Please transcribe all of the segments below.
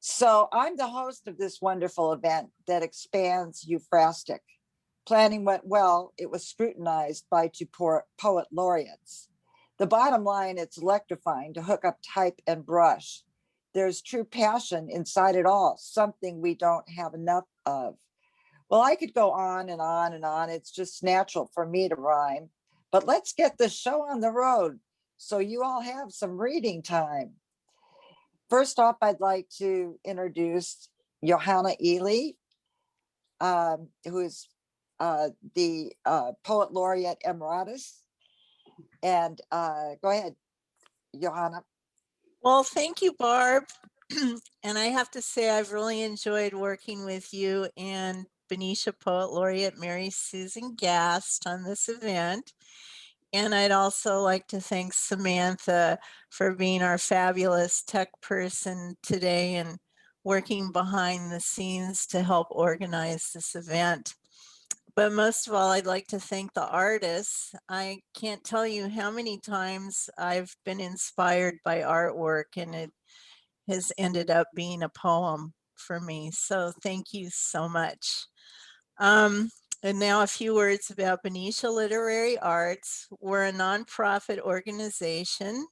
So I'm the host of this wonderful event that expands Ekphrastic. Planning went well. It was scrutinized by two poet laureates. The bottom line, it's electrifying to hook up type and brush. There's true passion inside it all, something we don't have enough of. Well, I could go on and on and on. It's just natural for me to rhyme. But let's get the show on the road so you all have some reading time. First off, I'd like to introduce Johanna Ely, who is the poet laureate emeritus. And go ahead, Johanna. Well, thank you, Barb. And I have to say, I've really enjoyed working with you and Benicia Poet Laureate Mary Susan Gast on this event. And I'd also like to thank Samantha for being our fabulous tech person today and working behind the scenes to help organize this event. But most of all, I'd like to thank the artists. I can't tell you how many times I've been inspired by artwork and it has ended up being a poem for me. So thank you so much. And now a few words about Benicia Literary Arts. We're a nonprofit organization.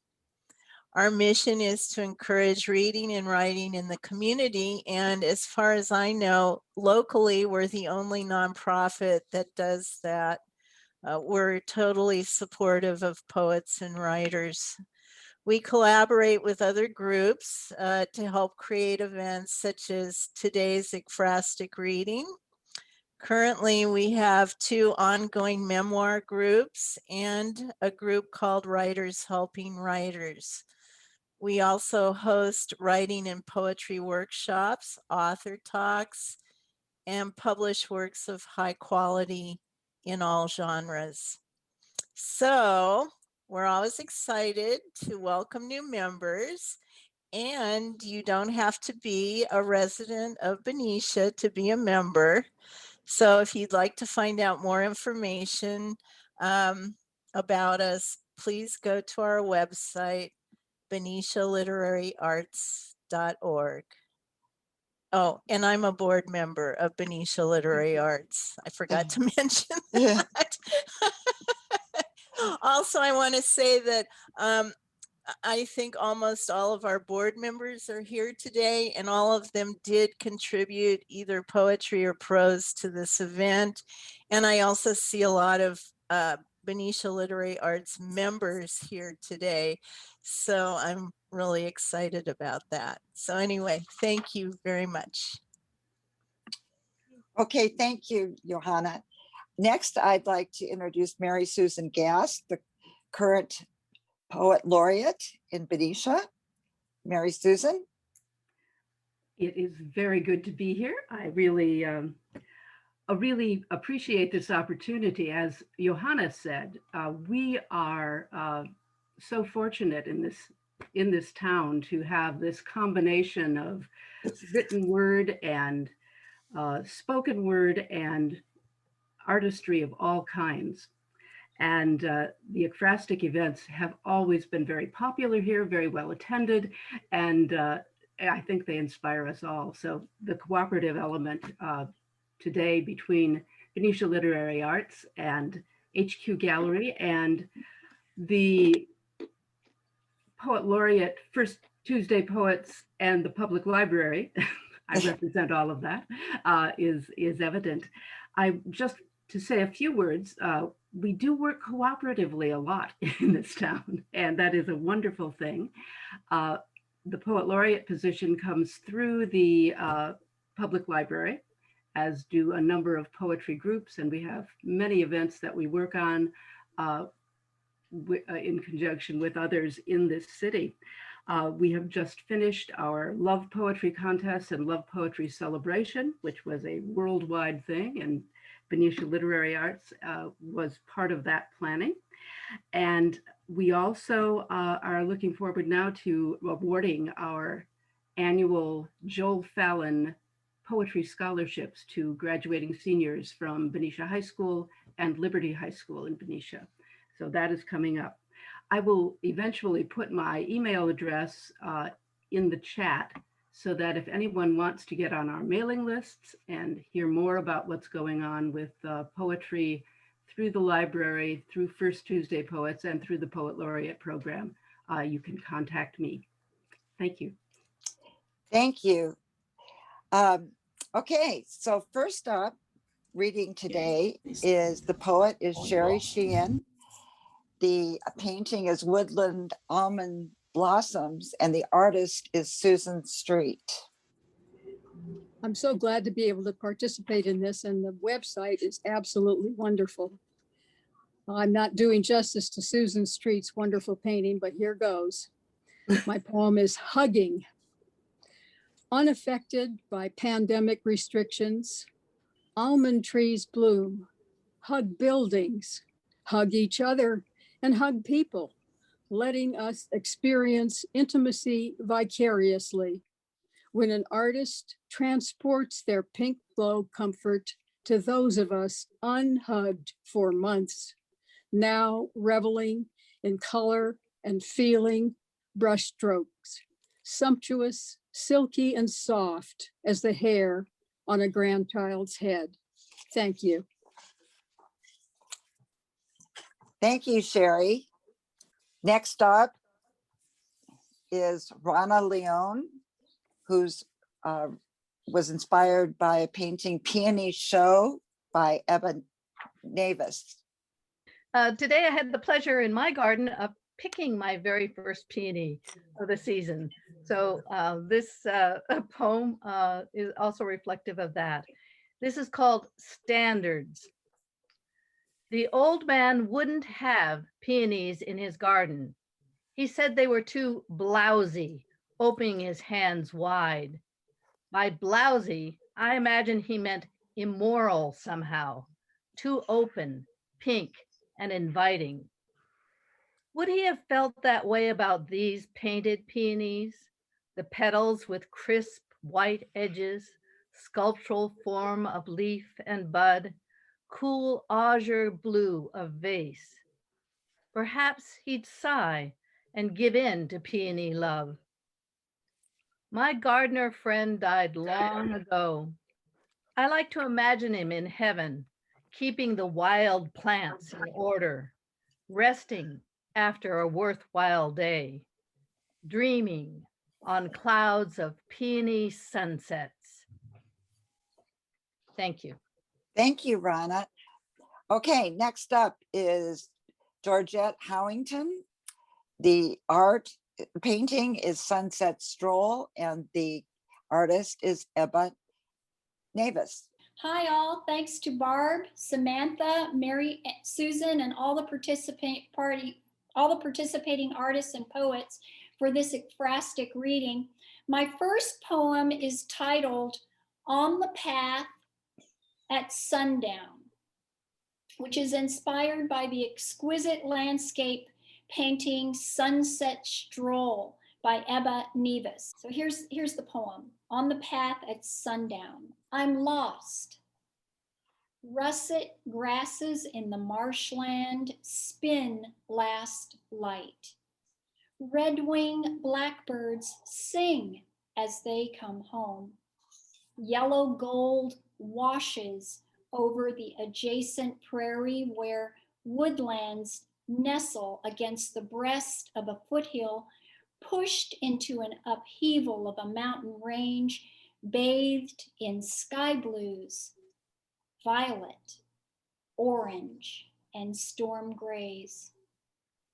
Our mission is to encourage reading and writing in the community. And as far as I know, locally, we're the only nonprofit that does that. We're totally supportive of poets and writers. We collaborate with other groups to help create events such as today's Ekphrastic reading. Currently, we have 2 ongoing memoir groups and a group called Writers Helping Writers. We also host writing and poetry workshops, author talks, and publish works of high quality in all genres. So we're always excited to welcome new members, and you don't have to be a resident of Benicia to be a member. So if you'd like to find out more information about us, please go to our website, BeniciaLiteraryArts.org. Oh, and I'm a board member of Benicia Literary Arts. I forgot to mention that. Also, I want to say that I think almost all of our board members are here today, and all of them did contribute either poetry or prose to this event. And I also see a lot of Benicia Literary Arts members here today. So I'm really excited about that. So anyway, thank you very much. Okay, thank you, Johanna. Next, I'd like to introduce Mary Susan Gast, the current poet laureate in Benicia. Mary Susan. It is very good to be here. I really appreciate this opportunity. As Johanna said, we are so fortunate in this town to have this combination of written word and spoken word and artistry of all kinds. And the Ekphrastic events have always been very popular here, very well attended, and I think they inspire us all. So the cooperative element today between Benicia Literary Arts and HQ Gallery and the Poet Laureate First Tuesday Poets and the Public Library, I represent all of that, is evident. Just to say a few words, we do work cooperatively a lot in this town, and that is a wonderful thing. The Poet Laureate position comes through the Public Library, as do a number of poetry groups, and we have many events that we work on in conjunction with others in this city. We have just finished our Love Poetry Contest and Love Poetry Celebration, which was a worldwide thing, and Benicia Literary Arts was part of that planning. And we also are looking forward now to awarding our annual Joel Fallon Poetry Scholarships to graduating seniors from Benicia High School and Liberty High School in Benicia. So that is coming up. I will eventually put my email address in the chat so that if anyone wants to get on our mailing lists and hear more about what's going on with poetry through the library, through First Tuesday Poets, and through the Poet Laureate program, you can contact me. Thank you. Thank you. Okay, so first up, reading today is the poet is Sherry Sheehan. The painting is Woodland Almond Blossoms, and the artist is Susan Street. I'm so glad to be able to participate in this, and the website is absolutely wonderful. I'm not doing justice to Susan Street's wonderful painting, but here goes. My poem is Hugging. Unaffected by pandemic restrictions, almond trees bloom, hug buildings, hug each other, and hug people, letting us experience intimacy vicariously. When an artist transports their pink glow comfort to those of us unhugged for months, now reveling in color and feeling brushstrokes, sumptuous, silky, and soft as the hair on a grandchild's head. Thank you. Thank you, Sherry. Next up is Rana Leone, who's was inspired by a painting Peony Show by Ebba Navis. Today I had the pleasure in my garden of picking my very first peony of the season. So this poem is also reflective of that. This is called Standards. The old man wouldn't have peonies in his garden. He said they were too blousy, opening his hands wide. By blousy, I imagine he meant immoral somehow, too open, pink, and inviting. Would he have felt that way about these painted peonies, the petals with crisp white edges, sculptural form of leaf and bud, cool azure blue of vase? Perhaps he'd sigh and give in to peony love. My gardener friend died long ago. I like to imagine him in heaven, keeping the wild plants in order, resting after a worthwhile day, dreaming on clouds of peony sunsets. Thank you. Thank you, Rana. Okay, next up is Georgette Howington. The painting is Sunset Stroll, and the artist is Ebba Navis. Hi all, thanks to Barb, Samantha, Mary, Susan, and all the participating artists and poets for this ekphrastic reading. My first poem is titled On the Path at Sundown, which is inspired by the exquisite landscape painting Sunset Stroll by Ebba Navis. So here's the poem. On the Path at Sundown. I'm lost. Russet grasses in the marshland spin last light. Red-winged blackbirds sing as they come home. Yellow gold washes over the adjacent prairie where woodlands nestle against the breast of a foothill pushed into an upheaval of a mountain range bathed in sky blues, violet, orange, and storm grays.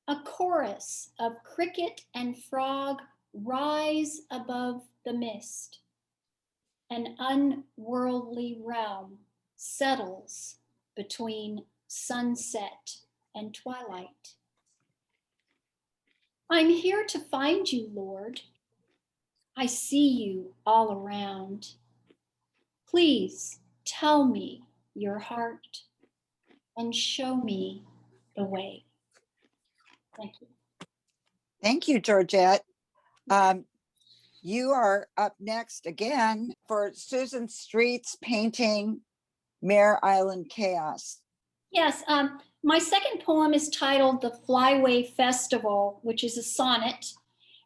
A chorus of cricket and frog rise above the mist. An unworldly realm settles between sunset and twilight. I'm here to find you, Lord. I see you all around. Please tell me your heart and show me the way. Thank you. Thank you, Georgette. You are up next again for Susan Street's painting, Mare Island Chaos. Yes, my second poem is titled The Flyway Festival, which is a sonnet.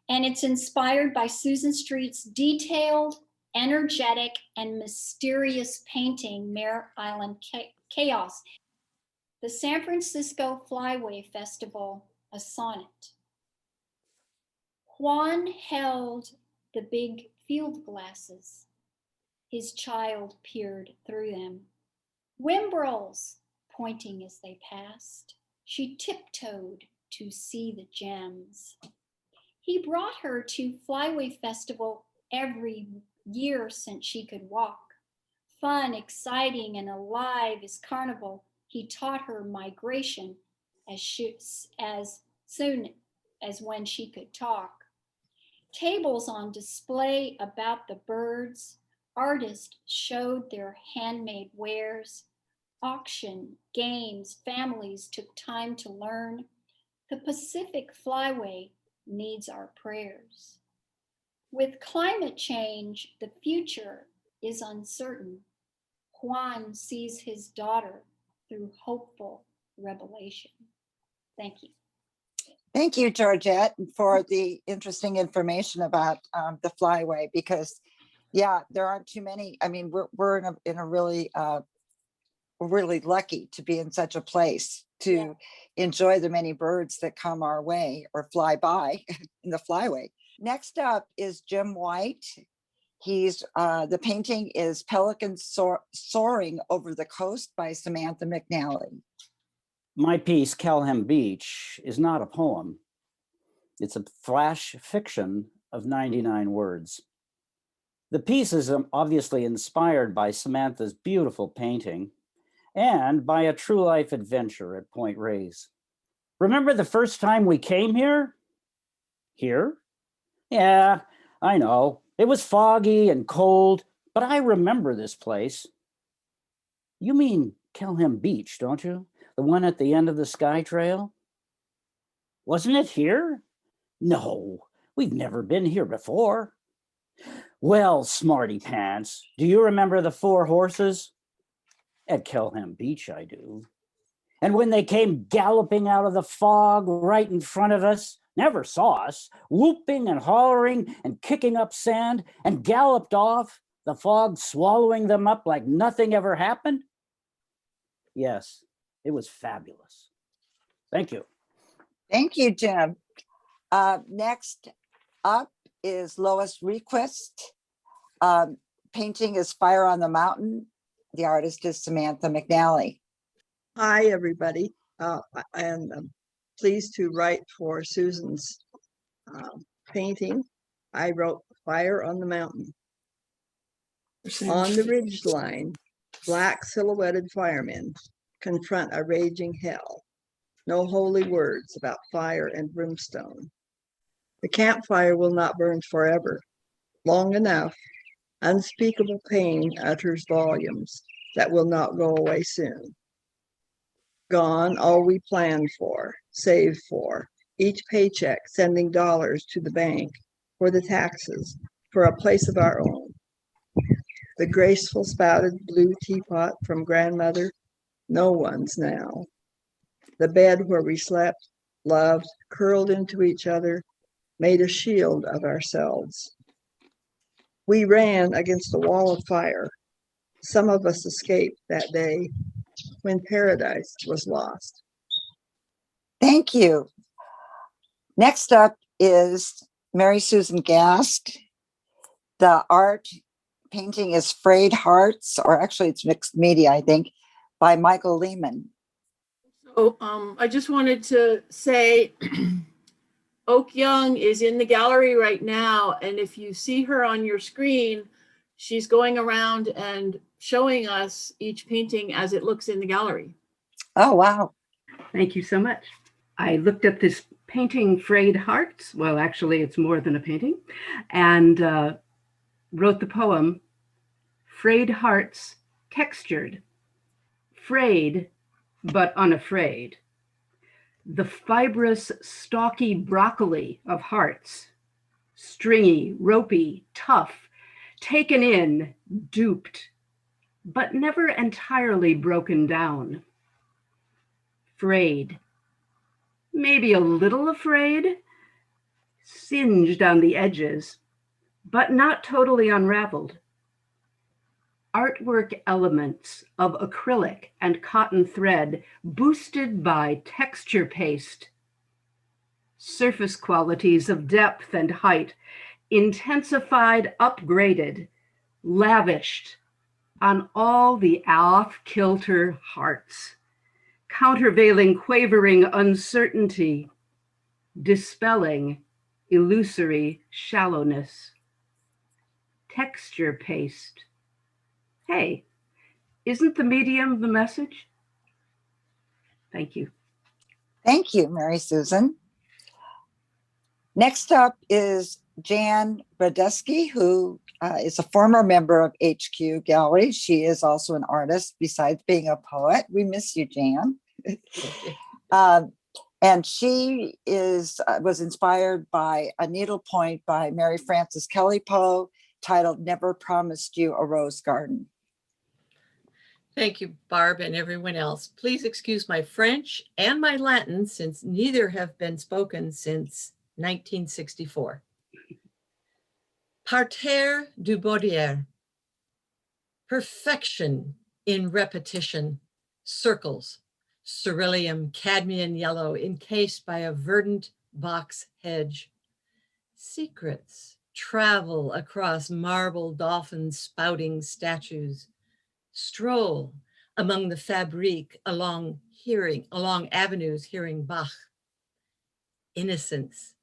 And it's inspired by Susan Street's detailed, energetic, and mysterious painting, Mare Island Chaos. The San Francisco Flyway Festival, a sonnet. Juan held the big field glasses. His child peered through them. Wimbrels, pointing as they passed. She tiptoed to see the gems. He brought her to Flyway Festival every year since she could walk. Fun, exciting, and alive as carnival, he taught her migration as soon as when she could talk. Tables on display about the birds, artists showed their handmade wares, auction, games, families took time to learn. The Pacific Flyway needs our prayers. With climate change, the future is uncertain. Juan sees his daughter through hopeful revelation. Thank you. Thank you, Georgette, for the interesting information about the Flyway, because yeah, there aren't too many. I mean, we're in a really, we're really lucky to be in such a place to enjoy the many birds that come our way or fly by in the Flyway. Next up is Jim White. He's the painting is Pelican Soaring Over the Coast by Samantha McNally. My piece, Kelham Beach, is not a poem. It's a flash fiction of 99 words. The piece is obviously inspired by Samantha's beautiful painting and by a true life adventure at Point Reyes. Remember the first time we came here? Here? Yeah, I know. It was foggy and cold, but I remember this place. You mean Kelham Beach, don't you? The one at the end of the Sky Trail? Wasn't it here? No, we've never been here before. Well, smarty pants, do you remember the 4 horses? At Kelham Beach, I do. And when they came galloping out of the fog right in front of us, never saw us, whooping and hollering and kicking up sand, and galloped off, the fog swallowing them up like nothing ever happened? Yes, it was fabulous. Thank you. Thank you, Jim. Next up is Lois Request. Painting is Fire on the Mountain. The artist is Samantha McNally. Hi, everybody. I am pleased to write for Susan's painting. I wrote Fire on the Mountain. On the ridge line, black silhouetted firemen confront a raging hell. No holy words about fire and brimstone. The campfire will not burn forever. Long enough, unspeakable pain utters volumes that will not go away soon. Gone all we planned for, saved for, each paycheck sending dollars to the bank for the taxes, for a place of our own. The graceful spouted blue teapot from grandmother, no one's now. The bed where we slept, loved, curled into each other, made a shield of ourselves. We ran against a wall of fire. Some of us escaped that day when paradise was lost. Thank you. Next up is Mary Susan Gast. The art painting is Frayed Hearts, or actually it's mixed media, I think, by Michael Lehman. So I just wanted to say Oak Young is in the gallery right now. And if you see her on your screen, she's going around and showing us each painting as it looks in the gallery. Oh, wow. Thank you so much. I looked at this painting, Frayed Hearts. Well, actually, it's more than a painting. And wrote the poem, Frayed Hearts Textured. Frayed, but unafraid. The fibrous, stalky broccoli of hearts. Stringy, ropey, tough, taken in, duped, but never entirely broken down. Frayed, maybe a little afraid, singed on the edges, but not totally unraveled. Artwork elements of acrylic and cotton thread boosted by texture paste. Surface qualities of depth and height intensified, upgraded, lavished on all the off-kilter hearts, countervailing quavering uncertainty, dispelling illusory shallowness. Texture paste. Hey, isn't the medium the message? Thank you. Thank you, Mary Susan. Next up is Jan Brodesky, who is a former member of HQ Gallery. She is also an artist besides being a poet. We miss you, Jan. And she was inspired by a needlepoint by Mary Frances Kelly Poe titled Never Promised You a Rose Garden. Thank you, Barb, and everyone else. Please excuse my French and my Latin, since neither have been spoken since 1964. Parterre du Baudière. Perfection in repetition. Circles. Ceruleum cadmium yellow encased by a verdant box hedge. Secrets travel across marble dolphins spouting statues. Stroll among the fabrique along avenues hearing Bach. Innocence,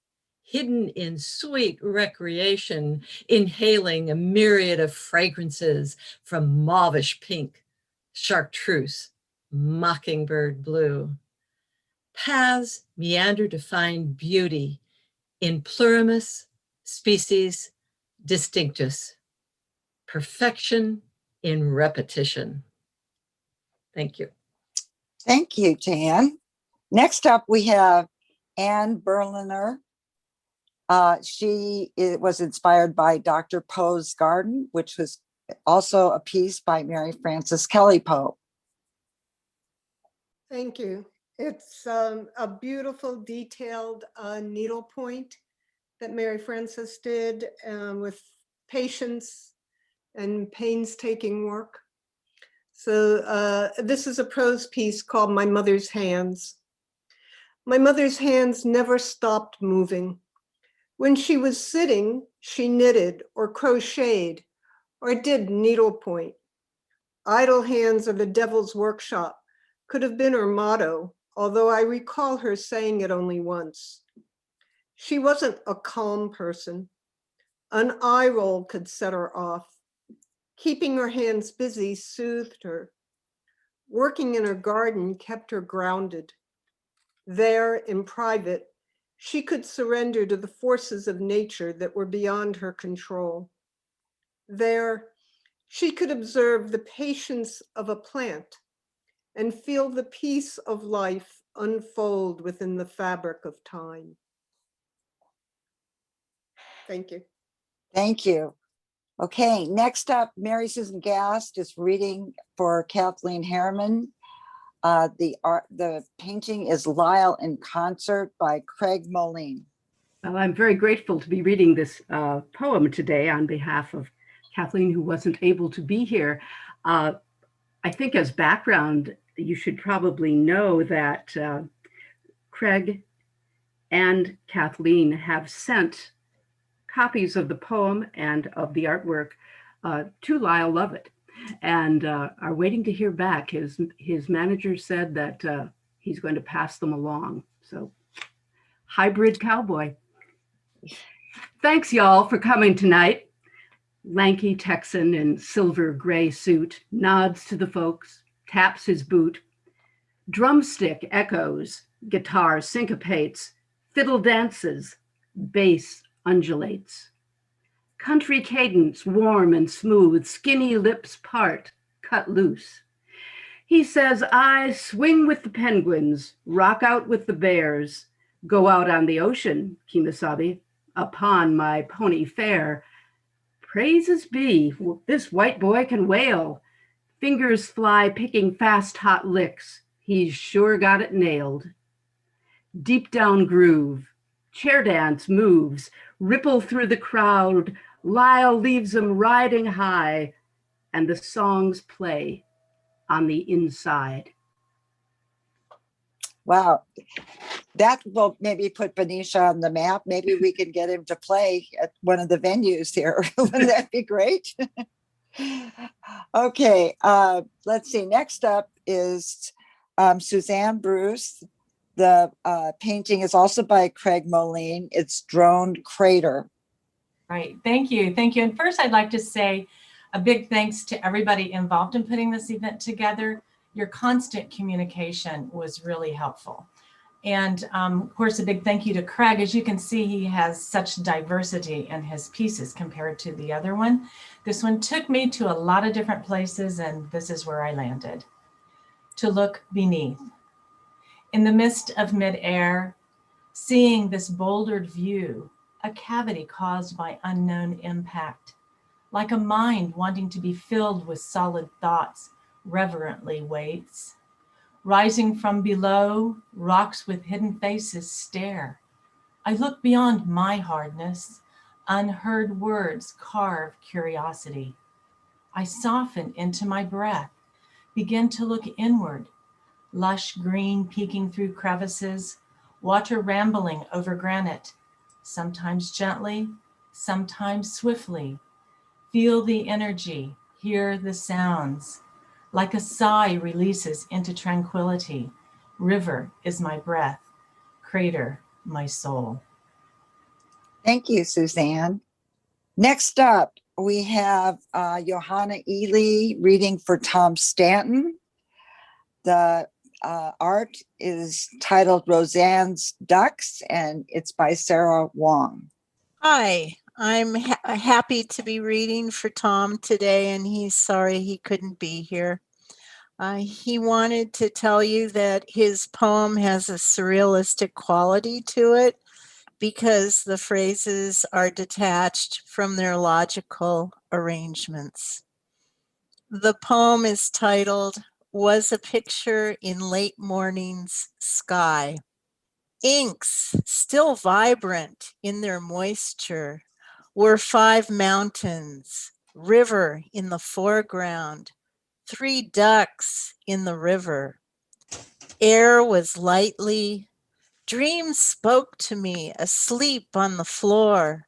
hidden in sweet recreation, inhaling a myriad of fragrances from mauvish pink, chartreuse, mockingbird blue. Paths meander to find beauty in plurimus species distinctus. Perfection in repetition. Thank you. Thank you, Jan. Next up, we have Anne Berliner. She was inspired by Dr. Poe's Garden, which was also a piece by Mary Frances Kelly Poe. Thank you. It's a beautiful, detailed needlepoint that Mary Frances did with patience and painstaking work. So this is a prose piece called My Mother's Hands. My mother's hands never stopped moving. When she was sitting, she knitted or crocheted or did needlepoint. Idle hands are the devil's workshop could have been her motto, although I recall her saying it only once. She wasn't a calm person. An eye roll could set her off. Keeping her hands busy soothed her. Working in her garden kept her grounded. There, in private, she could surrender to the forces of nature that were beyond her control. There, she could observe the patience of a plant and feel the peace of life unfold within the fabric of time. Thank you. Thank you. Okay, next up, Mary Susan Gast is reading for Kathleen Harriman. The painting is Lyle in Concert by Craig Moline. Well, I'm very grateful to be reading this poem today on behalf of Kathleen, who wasn't able to be here. I think as background, you should probably know that Craig and Kathleen have sent copies of the poem and of the artwork to Lyle Lovett, and are waiting to hear back. His manager said that he's going to pass them along. So, hybrid cowboy. Thanks, y'all, for coming tonight. Lanky Texan in silver gray suit nods to the folks, taps his boot. Drumstick echoes, guitar syncopates, fiddle dances, bass undulates. Country cadence, warm and smooth, skinny lips part, cut loose. He says, I swing with the penguins, rock out with the bears, go out on the ocean, Kemosabe, upon my pony fair. Praises be, this white boy can wail. Fingers fly picking fast, hot licks. He's sure got it nailed. Deep down groove, Chair dance moves, ripple through the crowd. Lyle leaves them riding high, and the songs play on the inside. Wow. That will maybe put Benicia on the map. Maybe we can get him to play at one of the venues here. Wouldn't that be great? Okay, let's see. Next up is Suzanne Bruce. The painting is also by Craig Moline. It's Droned Crater. Right. Thank you. Thank you. And first, I'd like to say a big thanks to everybody involved in putting this event together. Your constant communication was really helpful. And of course, a big thank you to Craig. As you can see, he has such diversity in his pieces compared to the other one. This one took me to a lot of different places, and this is where I landed. To look beneath. In the midst of midair, seeing this bouldered view, a cavity caused by unknown impact, like a mind wanting to be filled with solid thoughts, reverently waits. Rising from below, rocks with hidden faces stare. I look beyond my hardness. Unheard words carve curiosity. I soften into my breath, begin to look inward. Lush green peeking through crevices, water rambling over granite, sometimes gently, sometimes swiftly. Feel the energy, hear the sounds. Like a sigh releases into tranquility. River is my breath, crater my soul. Thank you, Suzanne. Next up, we have Johanna Ely reading for Tom Stanton. The art is titled Roseanne's Ducks, and it's by Sarah Wong. Hi, I'm happy to be reading for Tom today, and he's sorry he couldn't be here. He wanted to tell you that his poem has a surrealistic quality to it because the phrases are detached from their logical arrangements. The poem is titled, Was a Picture in Late Morning's Sky. Inks, still vibrant in their moisture, were 5 mountains, river in the foreground, 3 ducks in the river. Air was lightly, dreams spoke to me asleep on the floor.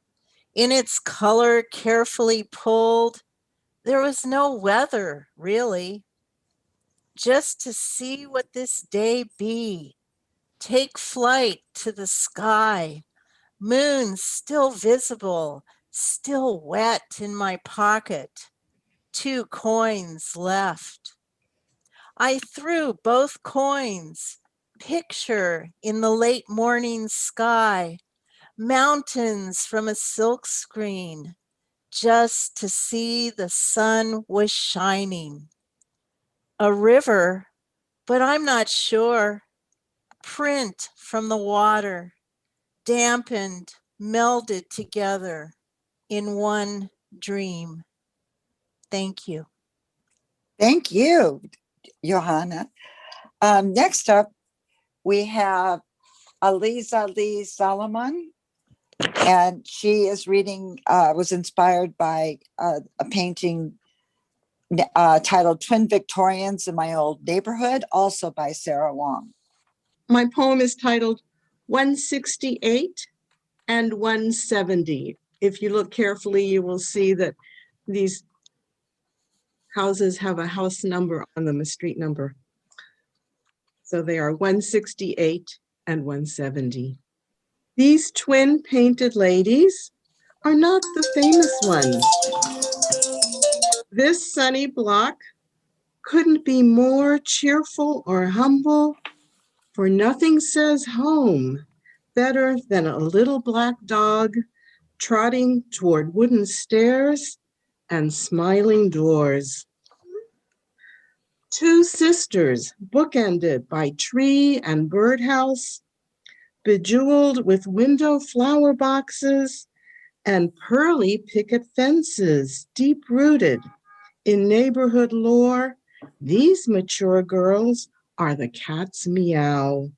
In its color carefully pulled, there was no weather, really. Just to see what this day be, take flight to the sky, moon still visible, still wet in my pocket, 2 coins left. I threw both coins, picture in the late morning sky, mountains from a silk screen, just to see the sun was shining. A river, but I'm not sure. Print from the water, dampened, melded together in one dream. Thank you. Thank you, Johanna. Next up, we have Elisa Lee Solomon, and she is reading, was inspired by a painting titled Twin Victorians in My Old Neighborhood, also by Sarah Wong. My poem is titled 168 and 170. If you look carefully, you will see that these houses have a house number on them, a street number. So they are 168 and 170. These twin painted ladies are not the famous ones. This sunny block couldn't be more cheerful or humble, for nothing says home better than a little black dog trotting toward wooden stairs and smiling doors. 2 sisters bookended by tree and birdhouse, bejeweled with window flower boxes and pearly picket fences, deep-rooted in neighborhood lore. These mature girls are the cat's meow.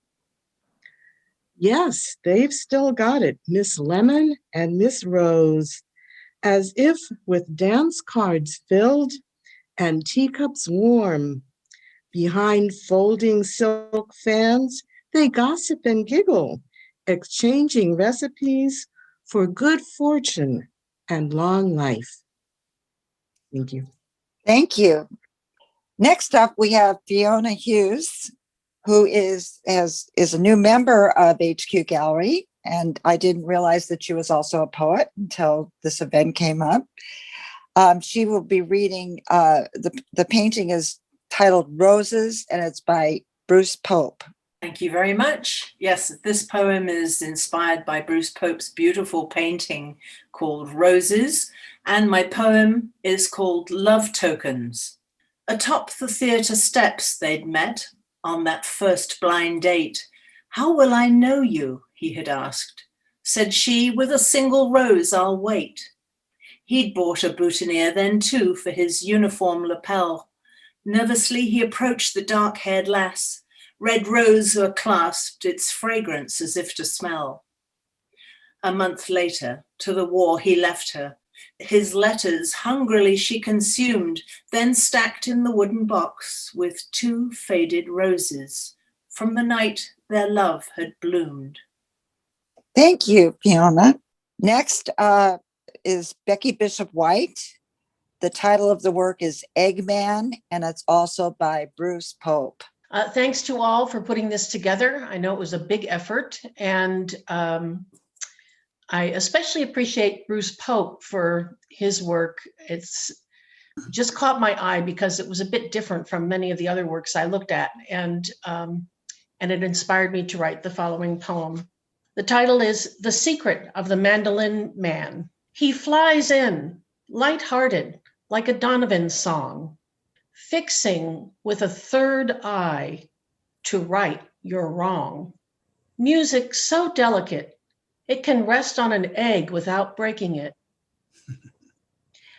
Yes, they've still got it, Miss Lemon and Miss Rose, as if with dance cards filled and teacups warm. Behind folding silk fans, they gossip and giggle, exchanging recipes for good fortune and long life. Thank you. Thank you. Next up, we have Fiona Hughes, who is a new member of HQ Gallery. And I didn't realize that she was also a poet until this event came up. She will be reading, the painting is titled Roses, and it's by Bruce Pope. Thank you very much. Yes, this poem is inspired by Bruce Pope's beautiful painting called Roses, and my poem is called Love Tokens. Atop the theatre steps they'd met on that first blind date. How will I know you? He had asked. Said she, with a single rose I'll wait. He'd bought a boutonniere then too for his uniform lapel. Nervously he approached the dark-haired lass. Red rose were clasped, its fragrance as if to smell. A month later, to the war he left her. His letters hungrily she consumed, then stacked in the wooden box with 2 faded roses from the night their love had bloomed. Thank you, Fiona. Next is Becky Bishop White. The title of the work is Eggman, and it's also by Bruce Pope. Thanks to all for putting this together. I know it was a big effort, and I especially appreciate Bruce Pope for his work. It's just caught my eye because it was a bit different from many of the other works I looked at, and it inspired me to write the following poem. The title is The Secret of the Mandolin Man. He flies in, lighthearted, like a Donovan song, fixing with a third eye to right your wrong. Music so delicate, it can rest on an egg without breaking it.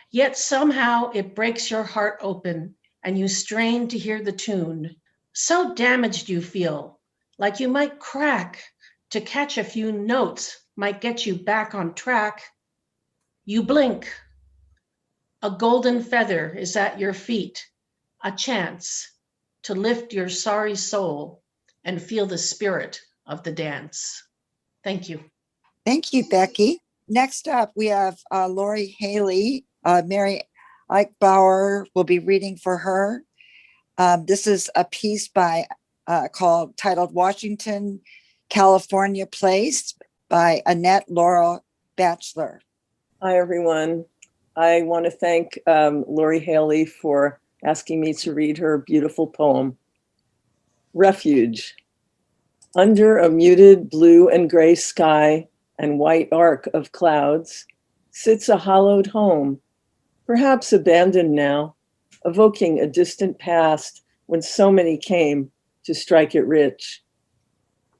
Yet somehow it breaks your heart open and you strain to hear the tune. So damaged you feel, like you might crack to catch a few notes, might get you back on track. You blink. A golden feather is at your feet, a chance to lift your sorry soul and feel the spirit of the dance. Thank you. Thank you, Becky. Next up, we have Lori Haley. Mary Eichbauer will be reading for her. This is a piece titled Washington, California Place by Annette Laurel Batchelor. Hi, everyone. I want to thank Lori Haley for asking me to read her beautiful poem, Refuge. Under a muted blue and gray sky and white arc of clouds sits a hollowed home, perhaps abandoned now, evoking a distant past when so many came to strike it rich.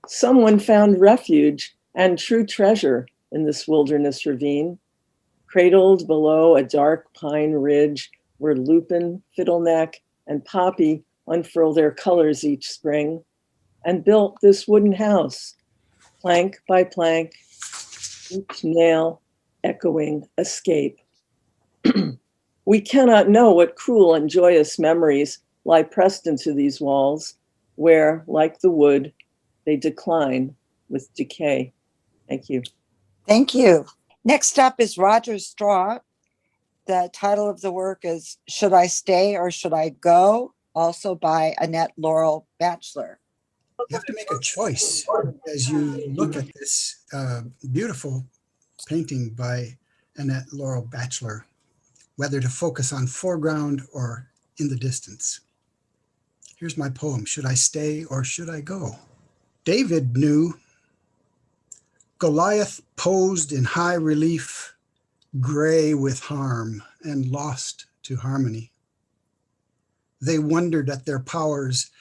Someone found refuge and true treasure in this wilderness ravine, cradled below a dark pine ridge where lupin, fiddleneck, and poppy unfurl their colors each spring, and built this wooden house, plank by plank, each nail echoing escape. We cannot know what cruel and joyous memories lie pressed into these walls, where, like the wood, they decline with decay. Thank you. Thank you. Next up is Roger Straw. The title of the work is Should I Stay or Should I Go? Also by Annette Laurel Batchelor. You have to make a choice as you look at this beautiful painting by Annette Laurel Batchelor, whether to focus on foreground or in the distance. Here's my poem, Should I Stay or Should I Go? David knew Goliath posed in high relief, gray with harm and lost to harmony. They wondered at their powers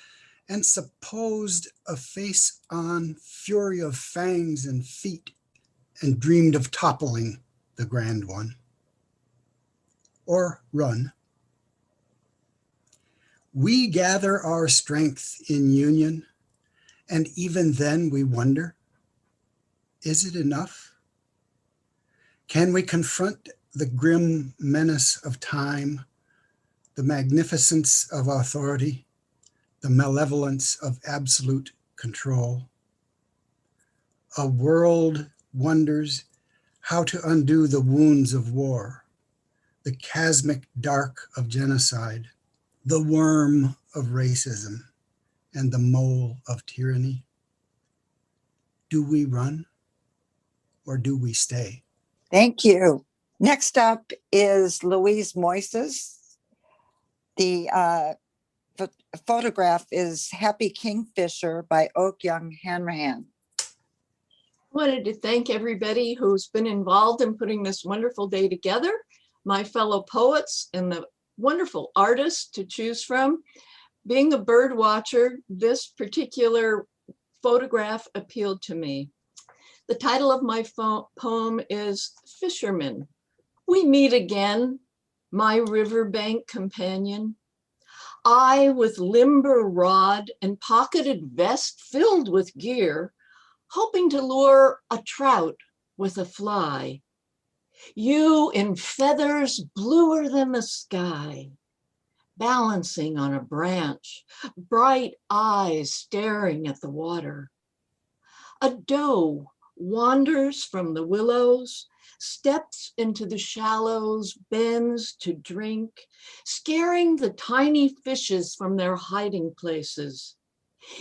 and supposed a face-on fury of fangs and feet, and dreamed of toppling the grand one. Or run. We gather our strength in union, and even then we wonder, is it enough? Can we confront the grim menace of time, the magnificence of authority, the malevolence of absolute control? A world wonders how to undo the wounds of war, the chasmic dark of genocide, the worm of racism, and the mole of tyranny. Do we run or do we stay? Thank you. Next up is Louise Moises. The photograph is Happy Kingfisher by Oak Young Hanrahan. Wanted to thank everybody who's been involved in putting this wonderful day together, my fellow poets and the wonderful artists to choose from. Being a bird watcher, this particular photograph appealed to me. The title of my poem is Fisherman. We meet again, my riverbank companion. I with limber rod and pocketed vest filled with gear, hoping to lure a trout with a fly. You in feathers bluer than the sky, balancing on a branch, bright eyes staring at the water. A doe wanders from the willows, steps into the shallows, bends to drink, scaring the tiny fishes from their hiding places.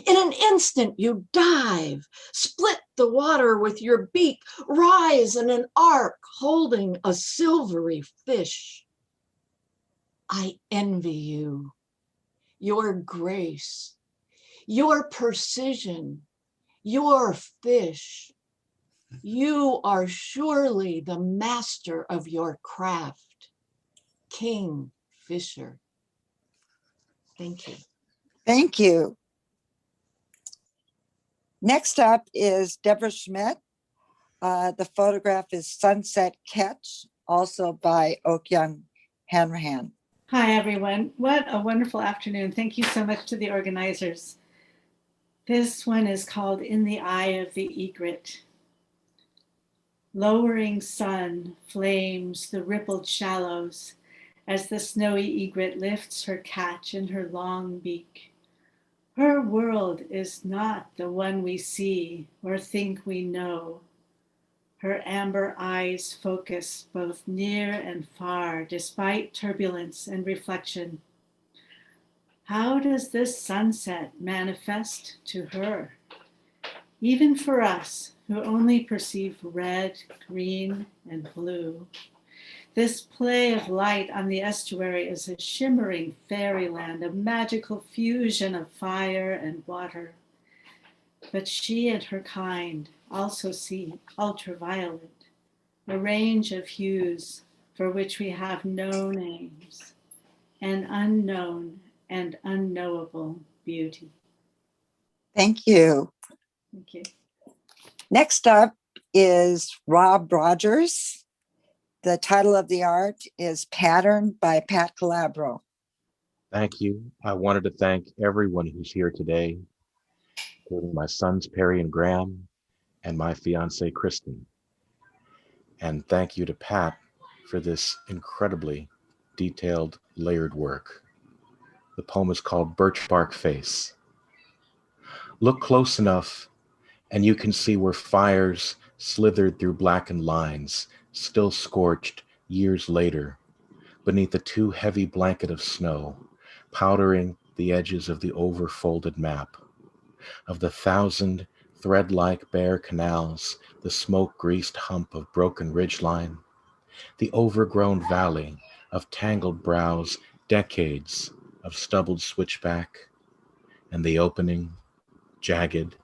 In an instant, you dive, split the water with your beak, rise in an arc holding a silvery fish. I envy you, your grace, your precision, your fish. You are surely the master of your craft, King Fisher. Thank you. Thank you. Next up is Deborah Schmidt. The photograph is Sunset Catch, also by Oak Young Hanrahan. Hi, everyone. What a wonderful afternoon. Thank you so much to the organizers. This one is called In the Eye of the Egret. Lowering sun flames the rippled shallows as the snowy egret lifts her catch in her long beak. Her world is not the one we see or think we know. Her amber eyes focus both near and far, despite turbulence and reflection. How does this sunset manifest to her? Even for us, who only perceive red, green, and blue, this play of light on the estuary is a shimmering fairyland, a magical fusion of fire and water. But she and her kind also see ultraviolet, a range of hues for which we have no names, an unknown and unknowable beauty. Thank you. Thank you. Next up is Rob Rogers. The title of the art is Pattern by Pat Calabro. Thank you. I wanted to thank everyone who's here today, including my sons, Perry and Graham, and my fiance, Kristen. And thank you to Pat for this incredibly detailed, layered work. The poem is called Birch Bark Face. Look close enough, and you can see where fires slithered through blackened lines, still scorched years later, beneath a too heavy blanket of snow, powdering the edges of the overfolded map, of the 1,000 thread-like bare canals, the smoke-greased hump of broken ridgeline, the overgrown valley of tangled brows, decades of stubbled switchback, and the opening, jagged,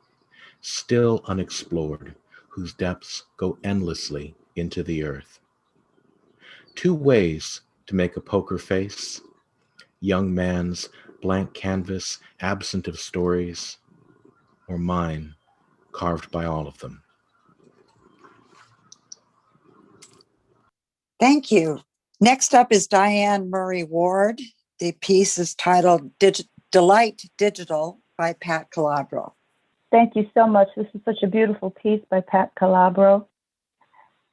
still unexplored, whose depths go endlessly into the earth. 2 ways to make a poker face: young man's blank canvas, absent of stories, or mine, carved by all of them. Thank you. Next up is Diane Murray Ward. The piece is titled Delight Digital by Pat Calabro. Thank you so much. This is such a beautiful piece by Pat Calabro.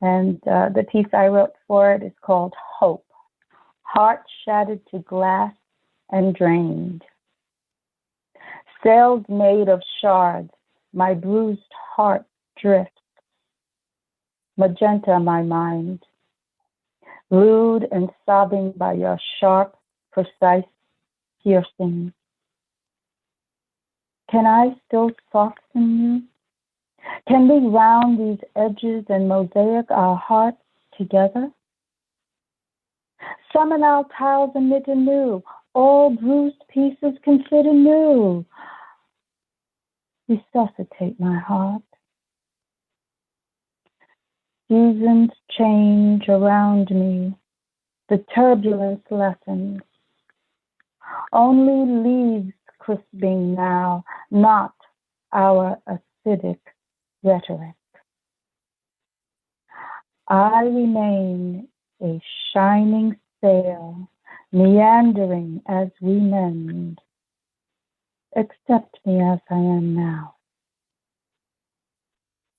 And the piece I wrote for it is called Hope. Heart shattered to glass and drained. Sails made of shards, my bruised heart drifts. Magenta my mind. Lewd and sobbing by your sharp, precise piercing. Can I still soften you? Can we round these edges and mosaic our hearts together? Summon our tiles and knit anew. All bruised pieces can fit anew. Resuscitate my heart. Seasons change around me. The turbulence lessens. Only leaves crisping now, not our acidic rhetoric. I remain a shining sail, meandering as we mend. Accept me as I am now.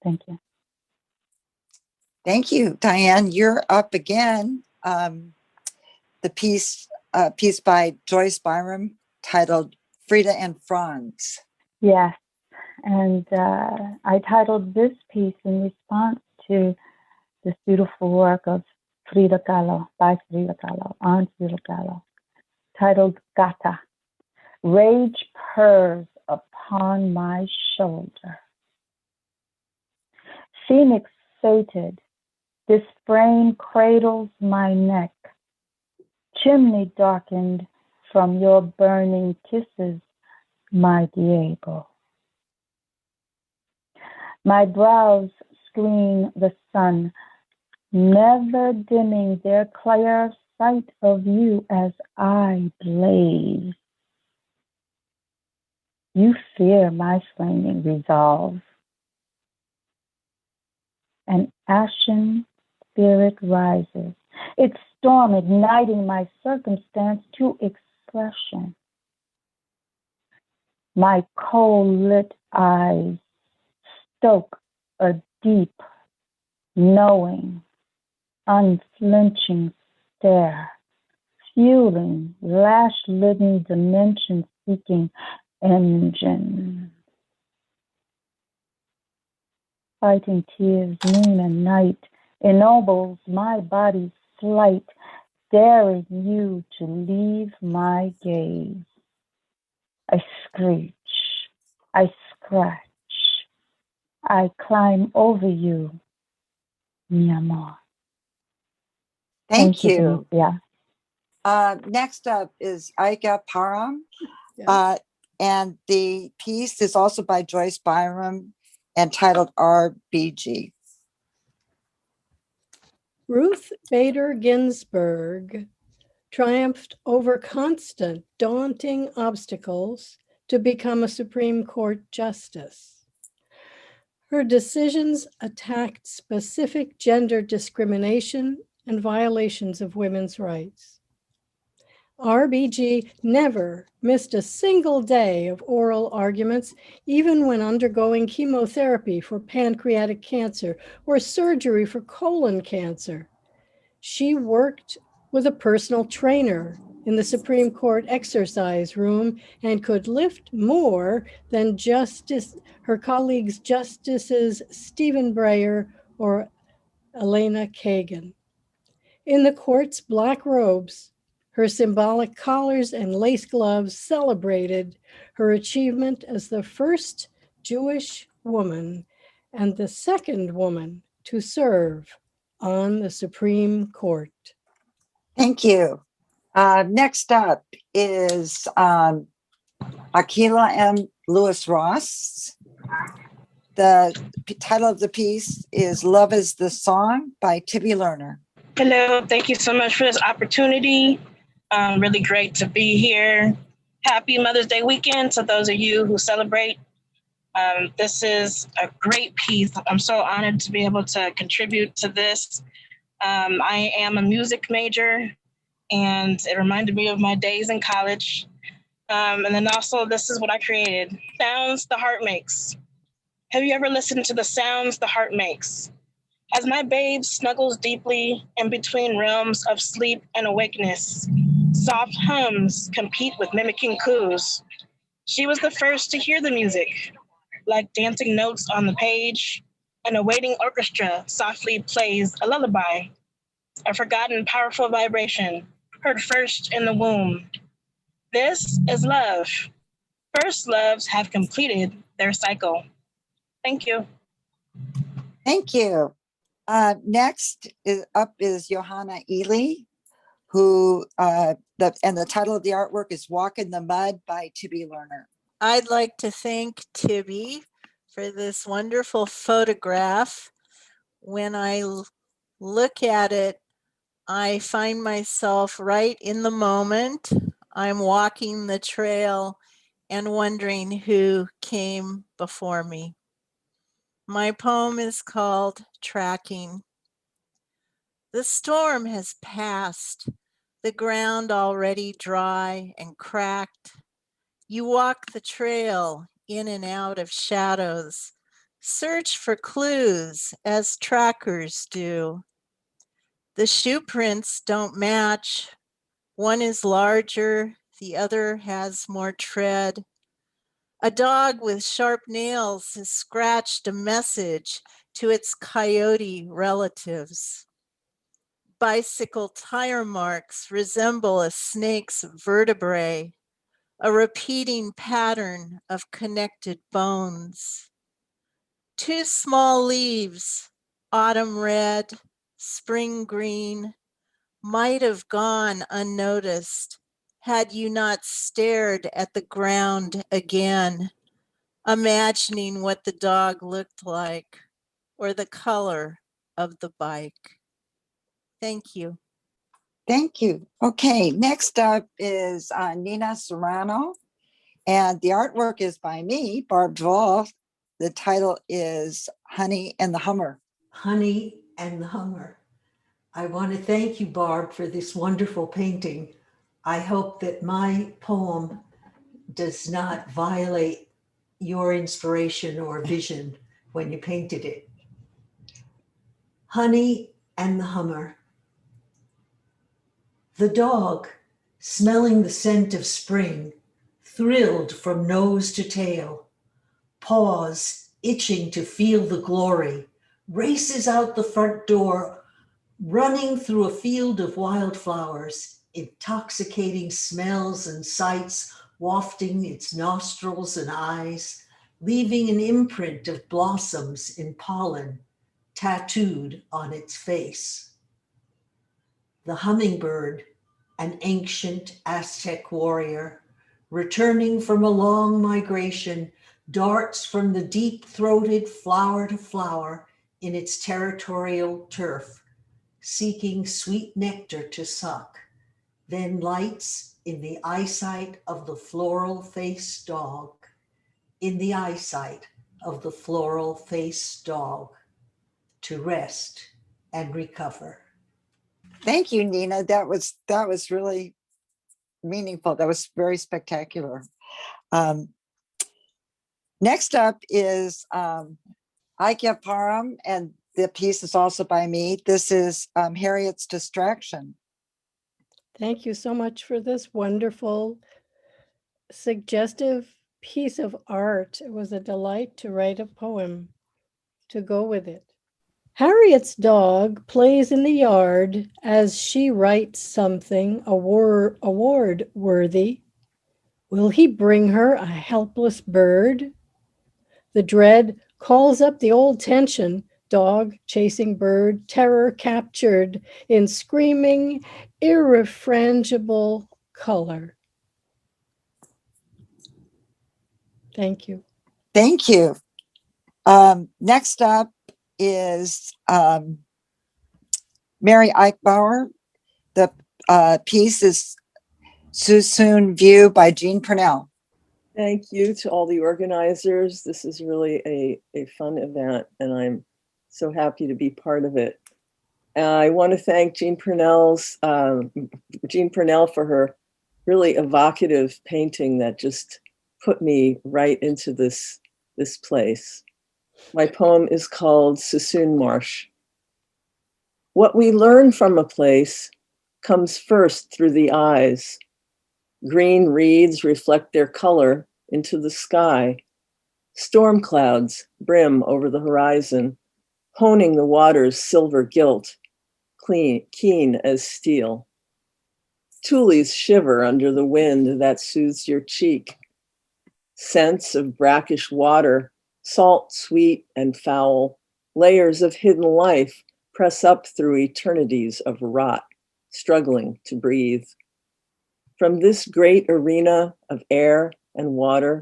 Thank you. Thank you, Diane. You're up again. The piece by Joye Byrum titled Frida and Franz. Yes, and I titled this piece in response to this beautiful work of Frida Kahlo, by Frida Kahlo, on Frida Kahlo, titled Gata. Rage purrs upon my shoulder. Phoenix fated, this frame cradles my neck. Chimney darkened from your burning kisses, my Diego. My brows screen the sun, never dimming their clear sight of you as I blaze. You fear my flaming resolve. An ashen spirit rises, its storm igniting my circumstance to expression. My coal-lit eyes stoke a deep, knowing, unflinching stare, fueling lash-lidden dimension-seeking engine. Fighting tears noon and night ennobles my body's flight, daring you to leave my gaze. I screech, I scratch, I climb over you, mi amor. Thank you. Yeah. Next up is Aika Parham. Yes. And the piece is also by Joye Byrum and titled RBG. Ruth Bader Ginsburg triumphed over constant, daunting obstacles to become a Supreme Court justice. Her decisions attacked specific gender discrimination and violations of women's rights. RBG never missed a single day of oral arguments, even when undergoing chemotherapy for pancreatic cancer or surgery for colon cancer. She worked with a personal trainer in the Supreme Court exercise room and could lift more than her colleagues, Justices Stephen Breyer or Elena Kagan. In the court's black robes, her symbolic collars and lace gloves celebrated her achievement as the first Jewish woman and the second woman to serve on the Supreme Court. Thank you. Next up is Aquila M. Lewis Ross. The title of the piece is Love is the Song by Tibby Lerner. Hello, thank you so much for this opportunity. Really great to be here. Happy Mother's Day weekend to those of you who celebrate. This is a great piece. I'm so honored to be able to contribute to this. I am a music major, and it reminded me of my days in college. And then also, this is what I created. Sounds the heart makes. Have you ever listened to the sounds the heart makes? As my babe snuggles deeply in between realms of sleep and awakeness, soft hums compete with mimicking coos. She was the first to hear the music, like dancing notes on the page. An awaiting orchestra softly plays a lullaby, a forgotten powerful vibration, heard first in the womb. This is love. First loves have completed their cycle. Thank you. Thank you. Next is up is Johanna Ely, who the title of the artwork is Walk in the Mud by Tibby Lerner. I'd like to thank Tibby for this wonderful photograph. When I look at it, I find myself right in the moment. I'm walking the trail and wondering who came before me. My poem is called Tracking. The storm has passed, the ground already dry and cracked. You walk the trail in and out of shadows, search for clues as trackers do. The shoe prints don't match. One is larger, the other has more tread. A dog with sharp nails has scratched a message to its coyote relatives. Bicycle tire marks resemble a snake's vertebrae, a repeating pattern of connected bones. Two small leaves, autumn red, spring green, might have gone unnoticed had you not stared at the ground again, imagining what the dog looked like or the color of the bike. Thank you. Thank you. Okay, next up is Nina Serrano, and the artwork is by me, Barb Duvall. The title is Honey and the Hummer. Honey and the Hummer. I want to thank you, Barb, for this wonderful painting. I hope that my poem does not violate your inspiration or vision when you painted it. Honey and the Hummer. The dog, smelling the scent of spring, thrilled from nose to tail, paws itching to feel the glory, races out the front door, running through a field of wildflowers, intoxicating smells and sights wafting its nostrils and eyes, leaving an imprint of blossoms in pollen tattooed on its face. The hummingbird, an ancient Aztec warrior, returning from a long migration, darts from the deep-throated flower to flower in its territorial turf, seeking sweet nectar to suck, then lights in the eyesight of the floral-faced dog, in the eyesight of the floral-faced dog, to rest and recover. Thank you, Nina. That was really meaningful. That was very spectacular. Next up is Aika Parham, and the piece is also by me. This is Harriet's Distraction. Thank you so much for this wonderful, suggestive piece of art. It was a delight to write a poem to go with it. Harriet's dog plays in the yard as she writes something award worthy. Will he bring her a helpless bird? The dread calls up the old tension, dog chasing bird, terror captured in screaming, irrefrangible color. Thank you. Thank you. Next up is Mary Eichbauer. The piece is Suzanne View by Jean Purnell. Thank you to all the organizers. This is really a fun event, and I'm so happy to be part of it. I want to thank Jean Purnell for her really evocative painting that just put me right into this place. My poem is called Sassoon Marsh. What we learn from a place comes first through the eyes. Green reeds reflect their color into the sky. Storm clouds brim over the horizon, honing the water's silver gilt, keen as steel. Tulies shiver under the wind that soothes your cheek. Scents of brackish water, salt, sweet, and foul, layers of hidden life press up through eternities of rot, struggling to breathe. From this great arena of air and water,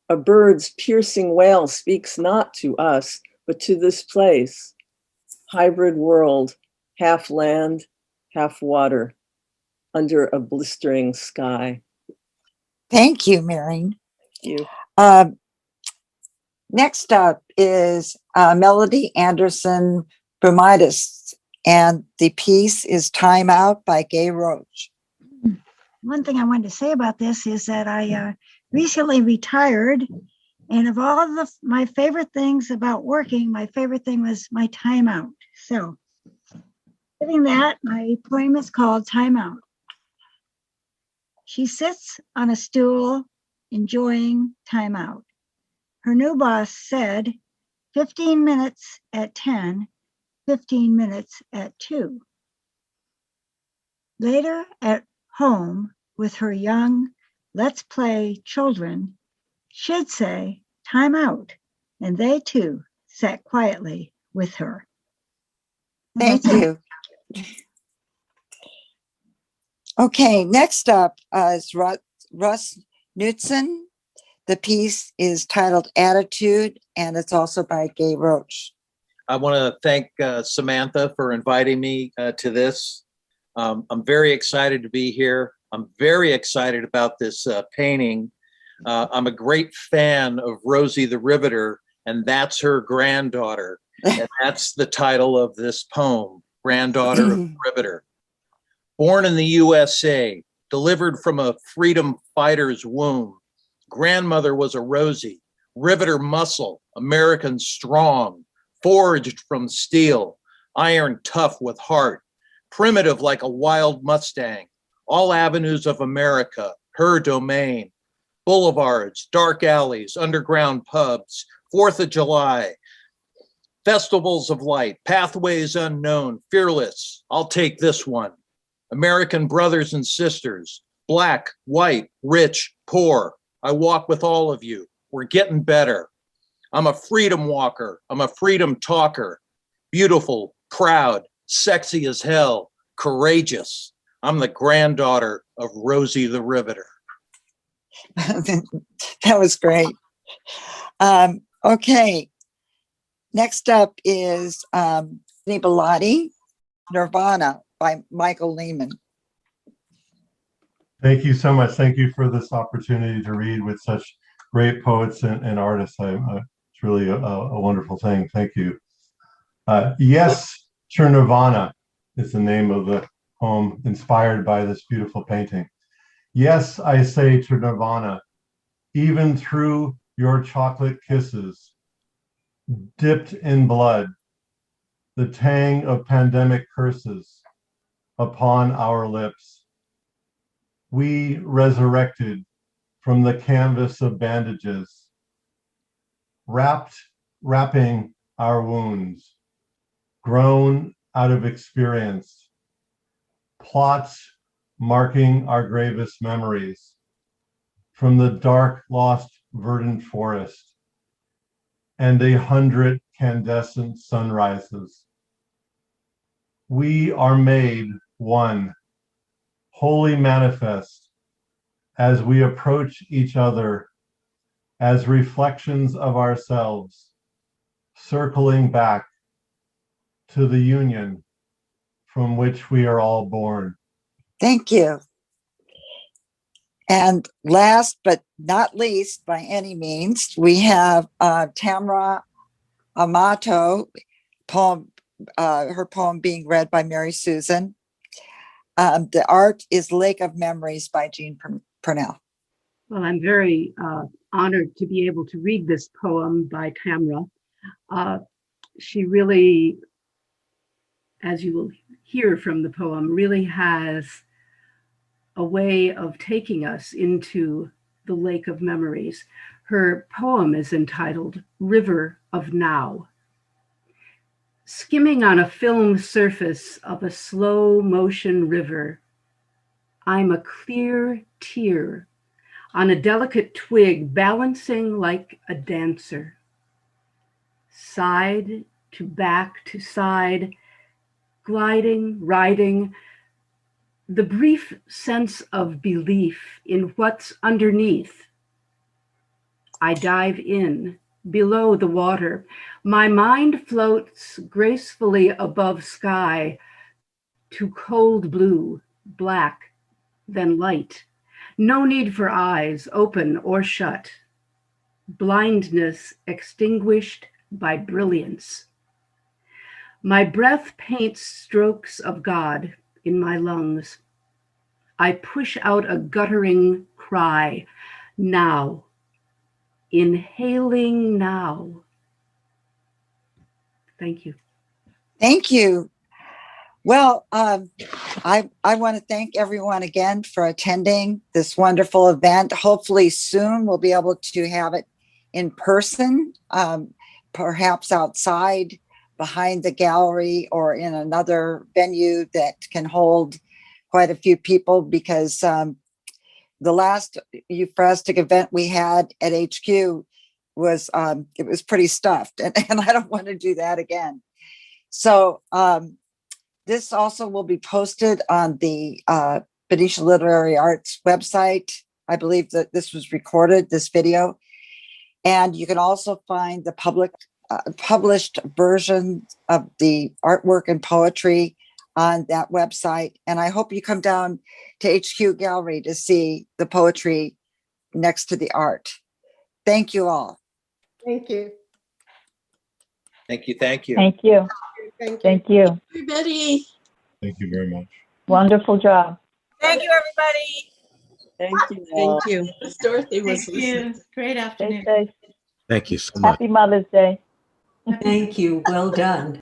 a bird's piercing wail speaks not to us, but to this place, hybrid world, half land, half water, under a blistering sky. Thank you, Mary. Thank you. Next up is Melody Anderson Bermidus, and the piece is Time Out by Gay Roach. One thing I wanted to say about this is that I recently retired, and of all of my favorite things about working, my favorite thing was my time out. So, given that, my poem is called Time Out. She sits on a stool, enjoying time out. Her new boss said, 15 minutes at 10, 15 minutes at 2. Later at home with her young let's play children, she'd say, time out, and they too sat quietly with her. Thank you. Okay, next up is Russ Knudsen. The piece is titled Attitude, and it's also by Gay Roach. I want to thank Samantha for inviting me to this. I'm very excited to be here. I'm very excited about this painting. I'm a great fan of Rosie the Riveter, and that's her granddaughter. And that's the title of this poem, Granddaughter of the Riveter. Born in the USA, delivered from a freedom fighter's womb. Grandmother was a Rosie, riveter muscle, American strong, forged from steel, iron tough with heart, primitive like a wild Mustang, all avenues of America, her domain, boulevards, dark alleys, underground pubs, 4th of July, festivals of light, pathways unknown, fearless, I'll take this one. American brothers and sisters, black, white, rich, poor, I walk with all of you. We're getting better. I'm a freedom walker. I'm a freedom talker. Beautiful, proud, sexy as hell, courageous. I'm the granddaughter of Rosie the Riveter. That was great. Okay. Next up is Nibalati, Nirvana by Michael Lehman. Thank you so much. Thank you for this opportunity to read with such great poets and artists. It's really a wonderful thing. Thank you. Yes, to Nirvana is the name of the poem inspired by this beautiful painting. Yes, I say to Nirvana, even through your chocolate kisses, dipped in blood, the tang of pandemic curses upon our lips. We resurrected from the canvas of bandages, wrapping our wounds, grown out of experience, plots marking our gravest memories from the dark, lost, verdant forest and 100 candescent sunrises. We are made one, wholly manifest as we approach each other as reflections of ourselves, circling back to the union from which we are all born. Thank you. And last but not least, by any means, we have Tamra Amato poem, her poem being read by Mary Susan. The art is Lake of Memories by Jean Purnell. Well, I'm very honored to be able to read this poem by Tamra. She really, as you will hear from the poem, really has a way of taking us into the lake of memories. Her poem is entitled River of Now. Skimming on a film surface of a slow motion river, I'm a clear tear on a delicate twig, balancing like a dancer. Side to back to side, gliding, riding, the brief sense of belief in what's underneath. I dive in, below the water. My mind floats gracefully above sky to cold blue, black, then light. No need for eyes, open or shut. Blindness extinguished by brilliance. My breath paints strokes of God in my lungs. I push out a guttering cry, now, inhaling now. Thank you. Thank you. Well, I want to thank everyone again for attending this wonderful event. Hopefully soon we'll be able to have it in person, perhaps outside behind the gallery or in another venue that can hold quite a few people, because the last Ekphrastic event we had at HQ was it was pretty stuffed, and I don't want to do that again. So this also will be posted on the Benicia Literary Arts website. I believe that this was recorded, this video, and you can also find the published version of the artwork and poetry on that website. And I hope you come down to HQ Gallery to see the poetry next to the art. Thank you all. Thank you. Thank you. Thank you. Thank you. Thank you. Thank you. Everybody. Thank you very much. Wonderful job. Thank you, everybody. Thank you all. Thank you. Miss Dorothy was Thank you. Great Stay afternoon. safe. Thank you so much. Happy Mother's Day. Thank you. Well done.